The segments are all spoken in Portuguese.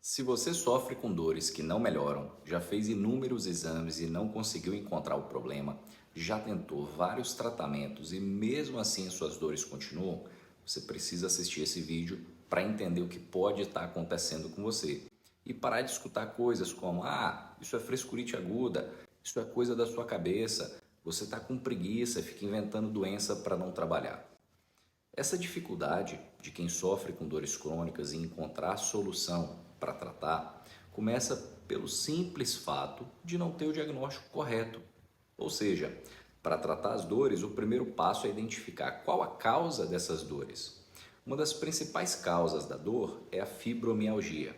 Se você sofre com dores que não melhoram, já fez inúmeros exames e não conseguiu encontrar o problema, já tentou vários tratamentos e mesmo assim suas dores continuam, você precisa assistir esse vídeo para entender o que pode estar acontecendo com você e parar de escutar coisas como: isso é frescurite aguda, isso é coisa da sua cabeça, você está com preguiça, fica inventando doença para não trabalhar. Essa dificuldade de quem sofre com dores crônicas em encontrar solução para tratar começa pelo simples fato de não ter o diagnóstico correto. Ou seja, para tratar as dores, o primeiro passo é identificar qual a causa dessas dores. Uma das principais causas da dor é a fibromialgia.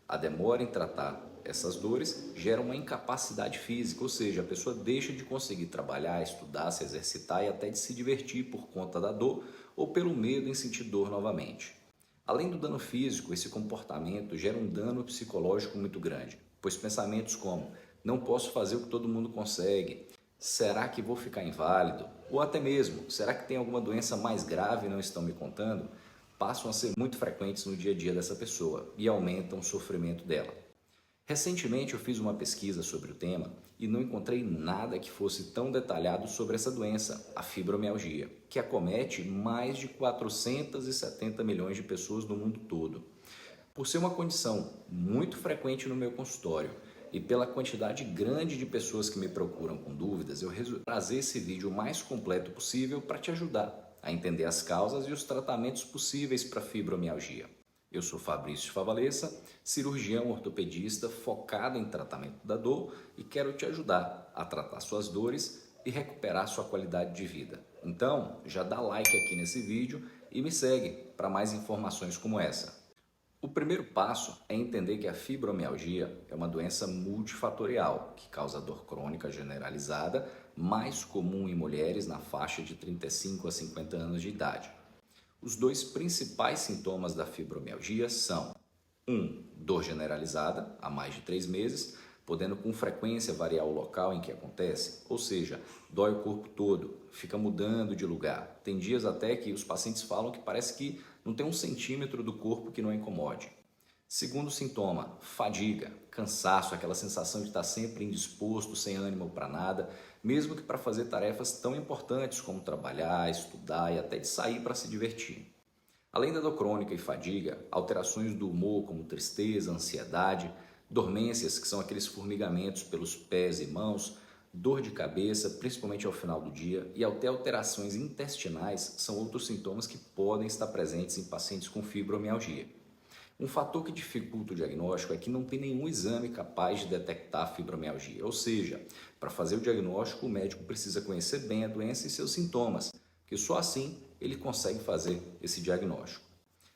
A demora em tratar essas dores gera uma incapacidade física, ou seja, a pessoa deixa de conseguir trabalhar, estudar, se exercitar e até de se divertir por conta da dor ou pelo medo em sentir dor novamente. Além do dano físico, esse comportamento gera um dano psicológico muito grande, pois pensamentos como: não posso fazer o que todo mundo consegue, será que vou ficar inválido? Ou até mesmo: será que tem alguma doença mais grave e não estão me contando? Passam a ser muito frequentes no dia a dia dessa pessoa e aumentam o sofrimento dela. Recentemente eu fiz uma pesquisa sobre o tema e não encontrei nada que fosse tão detalhado sobre essa doença, a fibromialgia, que acomete mais de 470 milhões de pessoas no mundo todo. Por ser uma condição muito frequente no meu consultório e pela quantidade grande de pessoas que me procuram com dúvidas, eu resolvi trazer esse vídeo o mais completo possível para te ajudar a entender as causas e os tratamentos possíveis para a fibromialgia. Eu sou Fabrício Favalesa, cirurgião ortopedista focado em tratamento da dor e quero te ajudar a tratar suas dores e recuperar sua qualidade de vida. Então, já dá like aqui nesse vídeo e me segue para mais informações como essa. O primeiro passo é entender que a fibromialgia é uma doença multifatorial que causa dor crônica generalizada, mais comum em mulheres na faixa de 35 a 50 anos de idade. Os dois principais sintomas da fibromialgia são: 1. Dor generalizada, há mais de 3 meses, podendo com frequência variar o local em que acontece, ou seja, dói o corpo todo, fica mudando de lugar. Tem dias até que os pacientes falam que parece que não tem 1 centímetro do corpo que não incomode. Segundo sintoma, fadiga, cansaço, aquela sensação de estar sempre indisposto, sem ânimo para nada, mesmo que para fazer tarefas tão importantes como trabalhar, estudar e até de sair para se divertir. Além da dor crônica e fadiga, alterações do humor como tristeza, ansiedade, dormências, que são aqueles formigamentos pelos pés e mãos, dor de cabeça, principalmente ao final do dia, e até alterações intestinais são outros sintomas que podem estar presentes em pacientes com fibromialgia. Um fator que dificulta o diagnóstico é que não tem nenhum exame capaz de detectar a fibromialgia, ou seja, para fazer o diagnóstico o médico precisa conhecer bem a doença e seus sintomas, porque só assim ele consegue fazer esse diagnóstico.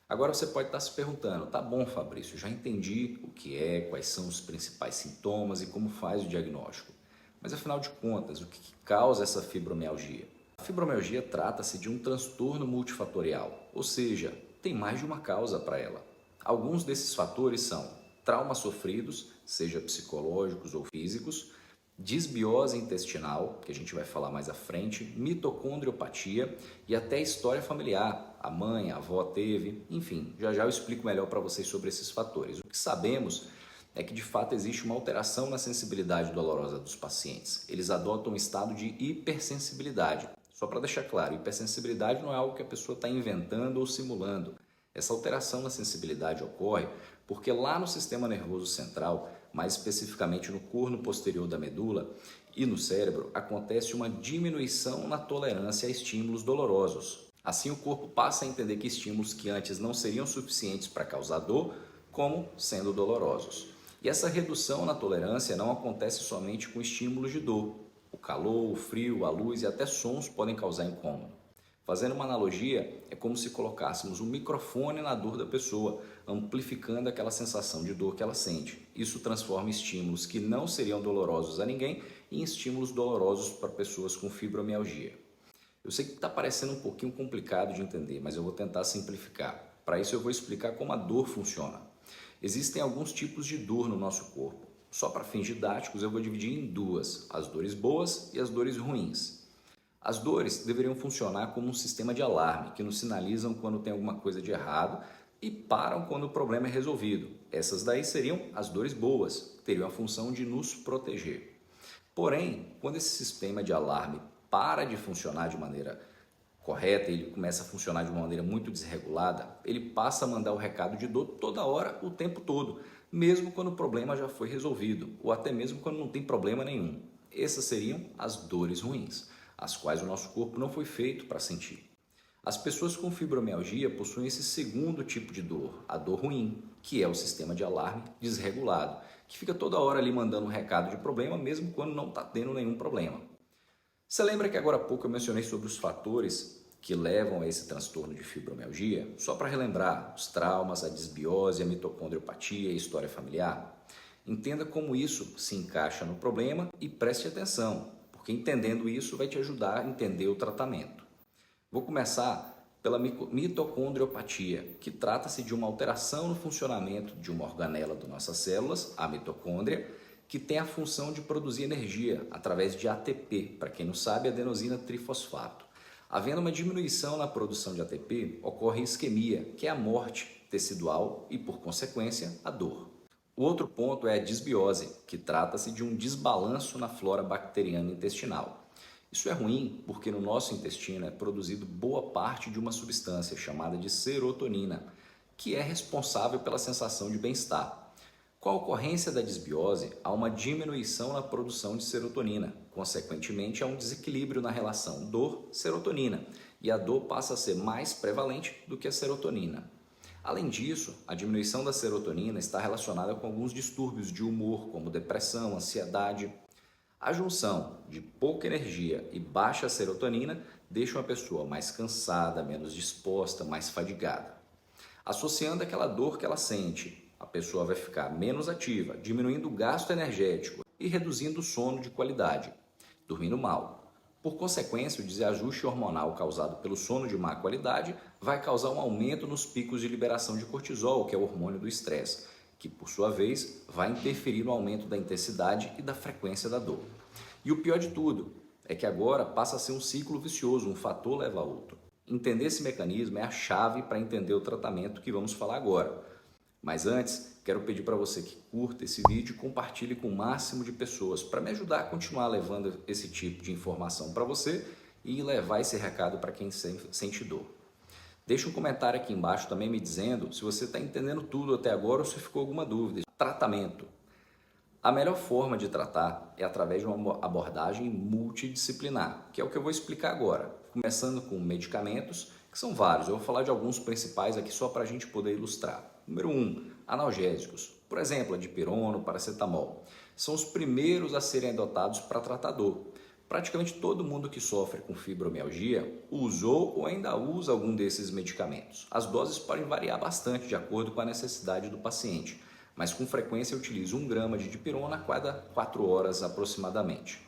Agora você pode estar se perguntando: tá bom, Fabrício, já entendi o que é, quais são os principais sintomas e como faz o diagnóstico. Mas afinal de contas, o que causa essa fibromialgia? A fibromialgia trata-se de um transtorno multifatorial, ou seja, tem mais de uma causa para ela. Alguns desses fatores são traumas sofridos, seja psicológicos ou físicos, disbiose intestinal, que a gente vai falar mais à frente, mitocondriopatia e até história familiar. A mãe, a avó teve, enfim, já eu explico melhor para vocês sobre esses fatores. O que sabemos é que de fato existe uma alteração na sensibilidade dolorosa dos pacientes. Eles adotam um estado de hipersensibilidade. Só para deixar claro, hipersensibilidade não é algo que a pessoa está inventando ou simulando. Essa alteração na sensibilidade ocorre porque lá no sistema nervoso central, mais especificamente no corno posterior da medula e no cérebro, acontece uma diminuição na tolerância a estímulos dolorosos. Assim, o corpo passa a entender que estímulos que antes não seriam suficientes para causar dor, como sendo dolorosos. E essa redução na tolerância não acontece somente com estímulos de dor. O calor, o frio, a luz e até sons podem causar incômodo. Fazendo uma analogia, é como se colocássemos um microfone na dor da pessoa, amplificando aquela sensação de dor que ela sente. Isso transforma estímulos que não seriam dolorosos a ninguém em estímulos dolorosos para pessoas com fibromialgia. Eu sei que está parecendo um pouquinho complicado de entender, mas eu vou tentar simplificar. Para isso eu vou explicar como a dor funciona. Existem alguns tipos de dor no nosso corpo. Só para fins didáticos eu vou dividir em duas: as dores boas e as dores ruins. As dores deveriam funcionar como um sistema de alarme que nos sinalizam quando tem alguma coisa de errado e param quando o problema é resolvido. Essas daí seriam as dores boas, teriam a função de nos proteger. Porém, quando esse sistema de alarme para de funcionar de maneira correta, ele começa a funcionar de uma maneira muito desregulada, ele passa a mandar o recado de dor toda hora, o tempo todo, mesmo quando o problema já foi resolvido, ou até mesmo quando não tem problema nenhum. Essas seriam as dores ruins, as quais o nosso corpo não foi feito para sentir. As pessoas com fibromialgia possuem esse segundo tipo de dor, a dor ruim, que é o sistema de alarme desregulado, que fica toda hora ali mandando um recado de problema, mesmo quando não está tendo nenhum problema. Você lembra que agora há pouco eu mencionei sobre os fatores que levam a esse transtorno de fibromialgia? Só para relembrar, os traumas, a disbiose, a mitocondriopatia e a história familiar? Entenda como isso se encaixa no problema e preste atenção, porque entendendo isso vai te ajudar a entender o tratamento. Vou começar pela mitocondriopatia, que trata-se de uma alteração no funcionamento de uma organela das nossas células, a mitocôndria, que tem a função de produzir energia através de ATP, para quem não sabe, adenosina trifosfato. Havendo uma diminuição na produção de ATP, ocorre isquemia, que é a morte tecidual e, por consequência, a dor. O outro ponto é a disbiose, que trata-se de um desbalanço na flora bacteriana intestinal. Isso é ruim porque no nosso intestino é produzido boa parte de uma substância chamada de serotonina, que é responsável pela sensação de bem-estar. Com a ocorrência da disbiose, há uma diminuição na produção de serotonina. Consequentemente, há um desequilíbrio na relação dor-serotonina e a dor passa a ser mais prevalente do que a serotonina. Além disso, a diminuição da serotonina está relacionada com alguns distúrbios de humor, como depressão, ansiedade. A junção de pouca energia e baixa serotonina deixa uma pessoa mais cansada, menos disposta, mais fadigada. Associando aquela dor que ela sente, a pessoa vai ficar menos ativa, diminuindo o gasto energético e reduzindo o sono de qualidade, dormindo mal. Por consequência, o desajuste hormonal causado pelo sono de má qualidade vai causar um aumento nos picos de liberação de cortisol, que é o hormônio do estresse, que por sua vez vai interferir no aumento da intensidade e da frequência da dor. E o pior de tudo é que agora passa a ser um ciclo vicioso, um fator leva a outro. Entender esse mecanismo é a chave para entender o tratamento que vamos falar agora. Mas antes, quero pedir para você que curta esse vídeo e compartilhe com o máximo de pessoas para me ajudar a continuar levando esse tipo de informação para você e levar esse recado para quem sente dor. Deixa um comentário aqui embaixo também me dizendo se você está entendendo tudo até agora ou se ficou alguma dúvida. Tratamento. A melhor forma de tratar é através de uma abordagem multidisciplinar, que é o que eu vou explicar agora. Começando com medicamentos, que são vários. Eu vou falar de alguns principais aqui só para a gente poder ilustrar. Número 1, analgésicos. Por exemplo, a dipirona, o paracetamol. São os primeiros a serem adotados para tratar dor. Praticamente todo mundo que sofre com fibromialgia usou ou ainda usa algum desses medicamentos. As doses podem variar bastante de acordo com a necessidade do paciente, mas com frequência utiliza 1 grama de dipirona a cada 4 horas aproximadamente.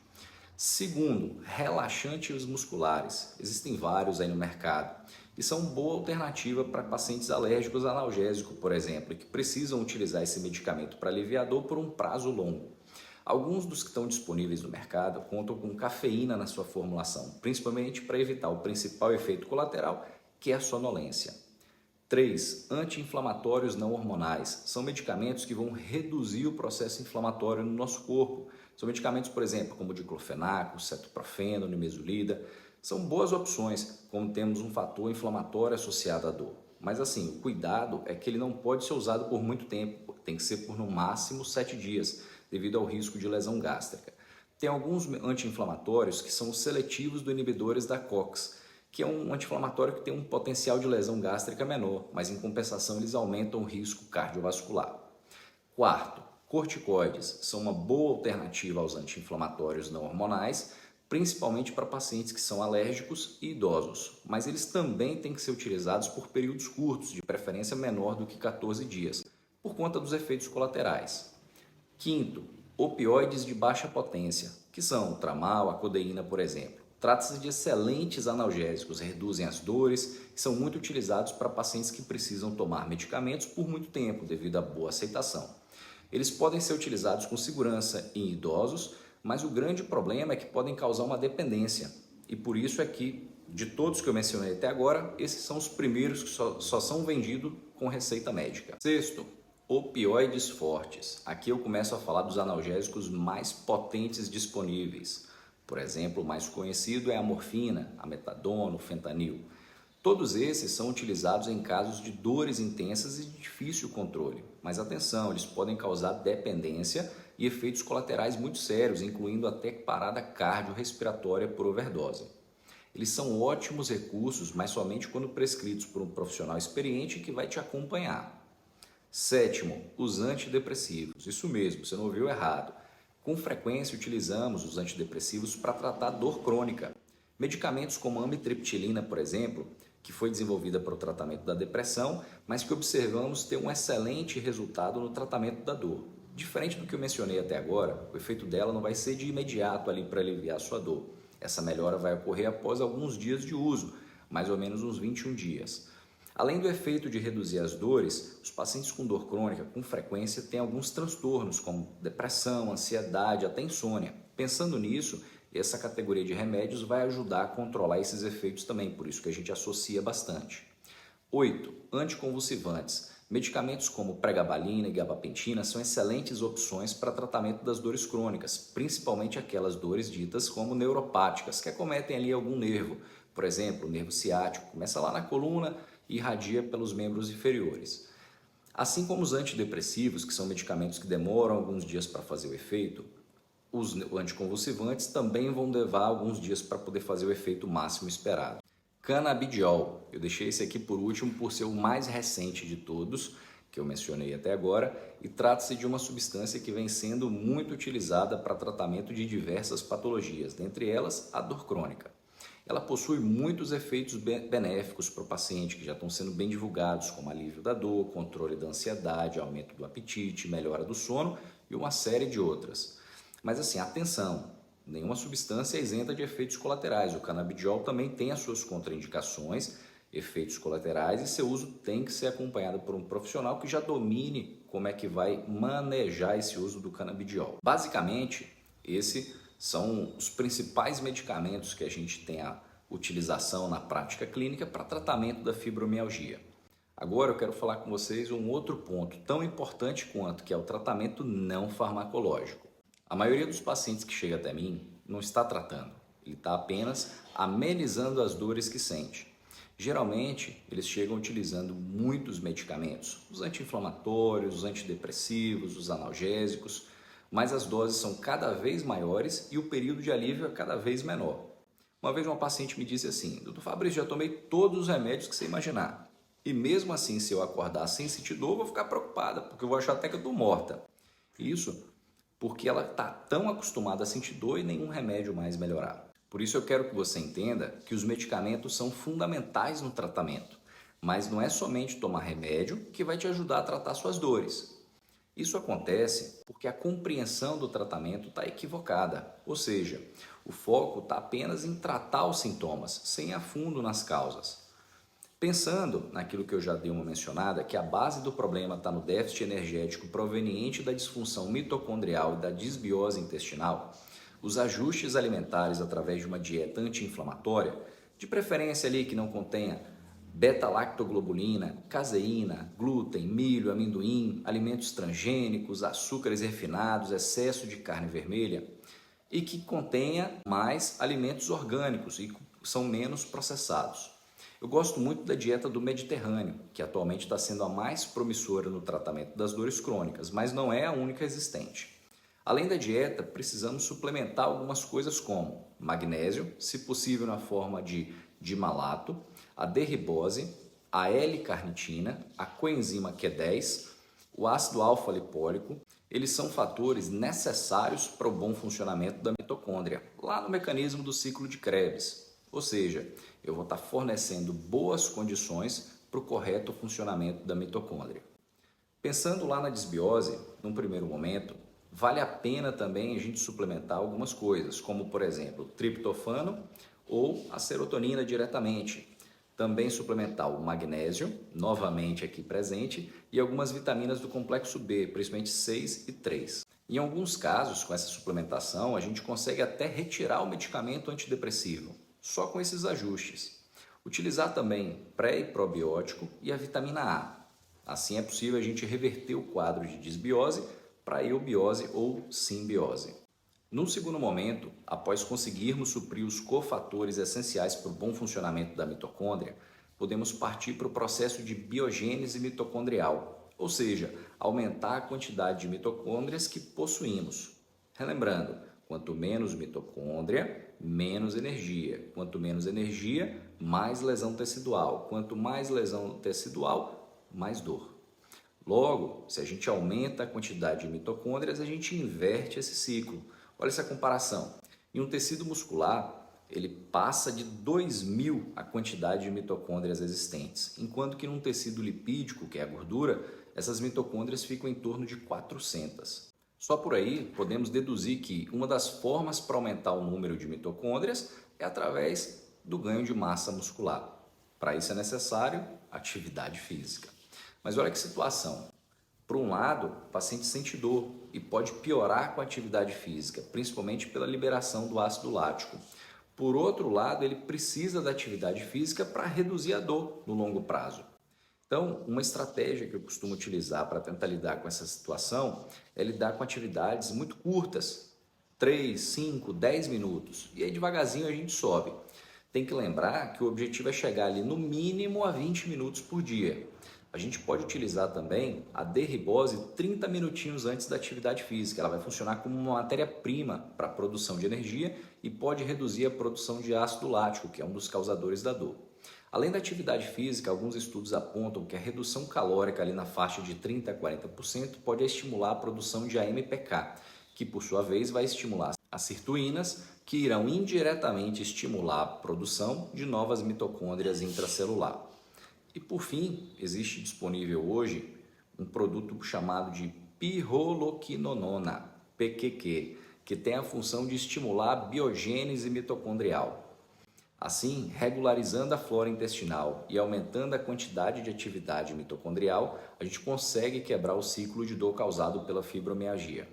Segundo, relaxantes musculares. Existem vários aí no mercado e são boa alternativa para pacientes alérgicos a analgésico, por exemplo, que precisam utilizar esse medicamento para aliviar a dor por um prazo longo. Alguns dos que estão disponíveis no mercado contam com cafeína na sua formulação, principalmente para evitar o principal efeito colateral, que é a sonolência. 3. Anti-inflamatórios não hormonais. São medicamentos que vão reduzir o processo inflamatório no nosso corpo. São medicamentos, por exemplo, como o diclofenaco, cetoprofeno, nimesulida. São boas opções quando temos um fator inflamatório associado à dor. Mas assim, o cuidado é que ele não pode ser usado por muito tempo, tem que ser por no máximo 7 dias, devido ao risco de lesão gástrica. Tem alguns anti-inflamatórios que são seletivos dos inibidores da COX, que é um anti-inflamatório que tem um potencial de lesão gástrica menor, mas em compensação eles aumentam o risco cardiovascular. Quarto, corticoides são uma boa alternativa aos anti-inflamatórios não hormonais, principalmente para pacientes que são alérgicos e idosos, mas eles também têm que ser utilizados por períodos curtos, de preferência menor do que 14 dias, por conta dos efeitos colaterais. Quinto, opioides de baixa potência, que são o tramal, a codeína, por exemplo. Trata-se de excelentes analgésicos, reduzem as dores e são muito utilizados para pacientes que precisam tomar medicamentos por muito tempo, devido à boa aceitação. Eles podem ser utilizados com segurança em idosos, mas o grande problema é que podem causar uma dependência. E por isso é que, de todos que eu mencionei até agora, esses são os primeiros que só são vendidos com receita médica. Sexto, opioides fortes. Aqui eu começo a falar dos analgésicos mais potentes disponíveis. Por exemplo, o mais conhecido é a morfina, a metadona, o fentanil. Todos esses são utilizados em casos de dores intensas e de difícil controle. Mas atenção, eles podem causar dependência e efeitos colaterais muito sérios, incluindo até parada cardiorrespiratória por overdose. Eles são ótimos recursos, mas somente quando prescritos por um profissional experiente que vai te acompanhar. Sétimo, os antidepressivos. Isso mesmo, você não ouviu errado. Com frequência utilizamos os antidepressivos para tratar dor crônica. Medicamentos como a amitriptilina, por exemplo, que foi desenvolvida para o tratamento da depressão, mas que observamos ter um excelente resultado no tratamento da dor. Diferente do que eu mencionei até agora, o efeito dela não vai ser de imediato ali para aliviar a sua dor. Essa melhora vai ocorrer após alguns dias de uso, mais ou menos uns 21 dias. Além do efeito de reduzir as dores, os pacientes com dor crônica com frequência têm alguns transtornos como depressão, ansiedade, até insônia. Pensando nisso, essa categoria de remédios vai ajudar a controlar esses efeitos também, por isso que a gente associa bastante. 8. Anticonvulsivantes. Medicamentos como pregabalina e gabapentina são excelentes opções para tratamento das dores crônicas, principalmente aquelas dores ditas como neuropáticas, que acometem ali algum nervo. Por exemplo, o nervo ciático começa lá na coluna e irradia pelos membros inferiores. Assim como os antidepressivos, que são medicamentos que demoram alguns dias para fazer o efeito, os anticonvulsivantes também vão levar alguns dias para poder fazer o efeito máximo esperado. Canabidiol, eu deixei esse aqui por último por ser o mais recente de todos, que eu mencionei até agora, e trata-se de uma substância que vem sendo muito utilizada para tratamento de diversas patologias, dentre elas a dor crônica. Ela possui muitos efeitos benéficos para o paciente que já estão sendo bem divulgados, como alívio da dor, controle da ansiedade, aumento do apetite, melhora do sono e uma série de outras. Mas assim, atenção, nenhuma substância é isenta de efeitos colaterais. O canabidiol também tem as suas contraindicações, efeitos colaterais, e seu uso tem que ser acompanhado por um profissional que já domine como é que vai manejar esse uso do canabidiol. Basicamente, esses são os principais medicamentos que a gente tem a utilização na prática clínica para tratamento da fibromialgia. Agora eu quero falar com vocês um outro ponto tão importante quanto, que é o tratamento não farmacológico. A maioria dos pacientes que chega até mim não está tratando, ele está apenas amenizando as dores que sente. Geralmente, eles chegam utilizando muitos medicamentos, os anti-inflamatórios, os antidepressivos, os analgésicos, mas as doses são cada vez maiores e o período de alívio é cada vez menor. Uma vez uma paciente me disse assim: Dr. Fabrício, já tomei todos os remédios que você imaginar, e mesmo assim, se eu acordar sem sentir dor, eu vou ficar preocupada, porque eu vou achar até que eu estou morta. Isso porque ela está tão acostumada a sentir dor e nenhum remédio mais melhorar. Por isso eu quero que você entenda que os medicamentos são fundamentais no tratamento, mas não é somente tomar remédio que vai te ajudar a tratar suas dores. Isso acontece porque a compreensão do tratamento está equivocada, ou seja, o foco está apenas em tratar os sintomas, sem ir a fundo nas causas. Pensando naquilo que eu já dei uma mencionada, que a base do problema está no déficit energético proveniente da disfunção mitocondrial e da disbiose intestinal, os ajustes alimentares através de uma dieta anti-inflamatória, de preferência ali que não contenha beta-lactoglobulina, caseína, glúten, milho, amendoim, alimentos transgênicos, açúcares refinados, excesso de carne vermelha, e que contenha mais alimentos orgânicos e são menos processados. Eu gosto muito da dieta do Mediterrâneo, que atualmente está sendo a mais promissora no tratamento das dores crônicas, mas não é a única existente. Além da dieta, precisamos suplementar algumas coisas como magnésio, se possível na forma de dimalato, a derribose, a L-carnitina, a coenzima Q10, o ácido alfa-lipólico. Eles são fatores necessários para o bom funcionamento da mitocôndria, lá no mecanismo do ciclo de Krebs. Ou seja, eu vou estar fornecendo boas condições para o correto funcionamento da mitocôndria. Pensando lá na disbiose, num primeiro momento, vale a pena também a gente suplementar algumas coisas, como por exemplo, triptofano ou a serotonina diretamente. Também suplementar o magnésio, novamente aqui presente, e algumas vitaminas do complexo B, principalmente 6 e 3. Em alguns casos, com essa suplementação, a gente consegue até retirar o medicamento antidepressivo, só com esses ajustes. Utilizar também pré e probiótico e a vitamina A. Assim é possível a gente reverter o quadro de disbiose para eubiose ou simbiose. Num segundo momento, após conseguirmos suprir os cofatores essenciais para o bom funcionamento da mitocôndria, podemos partir para o processo de biogênese mitocondrial, ou seja, aumentar a quantidade de mitocôndrias que possuímos. Relembrando, quanto menos mitocôndria, menos energia. Quanto menos energia, mais lesão tecidual. Quanto mais lesão tecidual, mais dor. Logo, se a gente aumenta a quantidade de mitocôndrias, a gente inverte esse ciclo. Olha essa comparação. Em um tecido muscular, ele passa de 2.000 a quantidade de mitocôndrias existentes, enquanto que num tecido lipídico, que é a gordura, essas mitocôndrias ficam em torno de 400. Só por aí podemos deduzir que uma das formas para aumentar o número de mitocôndrias é através do ganho de massa muscular. Para isso é necessário atividade física. Mas olha que situação. Por um lado, o paciente sente dor e pode piorar com a atividade física, principalmente pela liberação do ácido lático. Por outro lado, ele precisa da atividade física para reduzir a dor no longo prazo. Então, uma estratégia que eu costumo utilizar para tentar lidar com essa situação é lidar com atividades muito curtas, 3, 5, 10 minutos. E aí devagarzinho a gente sobe. Tem que lembrar que o objetivo é chegar ali no mínimo a 20 minutos por dia. A gente pode utilizar também a derribose 30 minutinhos antes da atividade física. Ela vai funcionar como uma matéria-prima para a produção de energia e pode reduzir a produção de ácido lático, que é um dos causadores da dor. Além da atividade física, alguns estudos apontam que a redução calórica ali na faixa de 30% a 40% pode estimular a produção de AMPK, que por sua vez vai estimular as sirtuínas, que irão indiretamente estimular a produção de novas mitocôndrias intracelular. E por fim, existe disponível hoje um produto chamado de pirroloquinonona, PQQ, que tem a função de estimular a biogênese mitocondrial. Assim, regularizando a flora intestinal e aumentando a quantidade de atividade mitocondrial, a gente consegue quebrar o ciclo de dor causado pela fibromialgia.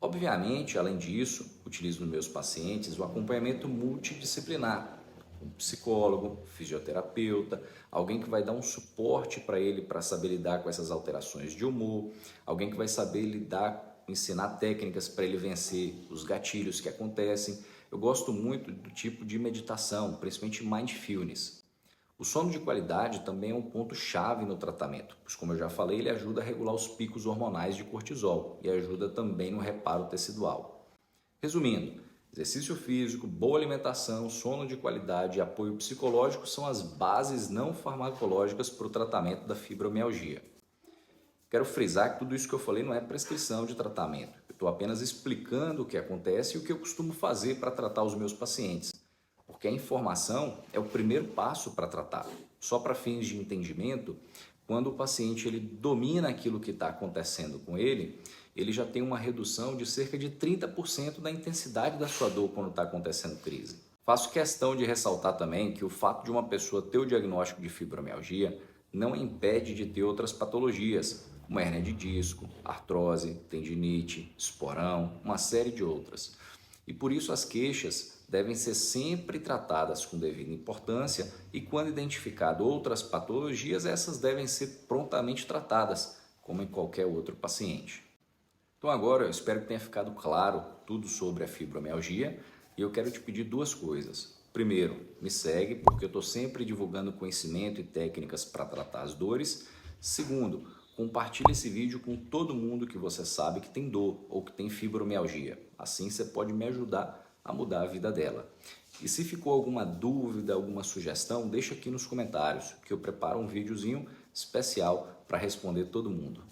Obviamente, além disso, utilizo nos meus pacientes o acompanhamento multidisciplinar, um psicólogo, fisioterapeuta, alguém que vai dar um suporte para ele para saber lidar com essas alterações de humor, alguém que vai saber lidar, ensinar técnicas para ele vencer os gatilhos que acontecem. Eu gosto muito do tipo de meditação, principalmente mindfulness. O sono de qualidade também é um ponto-chave no tratamento, pois como eu já falei, ele ajuda a regular os picos hormonais de cortisol e ajuda também no reparo tecidual. Resumindo, exercício físico, boa alimentação, sono de qualidade e apoio psicológico são as bases não farmacológicas para o tratamento da fibromialgia. Quero frisar que tudo isso que eu falei não é prescrição de tratamento. Eu estou apenas explicando o que acontece e o que eu costumo fazer para tratar os meus pacientes. Porque a informação é o primeiro passo para tratar. Só para fins de entendimento, quando o paciente ele domina aquilo que está acontecendo com ele já tem uma redução de cerca de 30% da intensidade da sua dor quando está acontecendo crise. Faço questão de ressaltar também que o fato de uma pessoa ter o diagnóstico de fibromialgia não impede de ter outras patologias, como hérnia de disco, artrose, tendinite, esporão, uma série de outras. E por isso as queixas devem ser sempre tratadas com devida importância e quando identificado outras patologias, essas devem ser prontamente tratadas, como em qualquer outro paciente. Então agora eu espero que tenha ficado claro tudo sobre a fibromialgia e eu quero te pedir duas coisas. Primeiro, me segue porque eu estou sempre divulgando conhecimento e técnicas para tratar as dores. Segundo, compartilhe esse vídeo com todo mundo que você sabe que tem dor ou que tem fibromialgia. Assim você pode me ajudar a mudar a vida dela. E se ficou alguma dúvida, alguma sugestão, deixa aqui nos comentários que eu preparo um videozinho especial para responder todo mundo.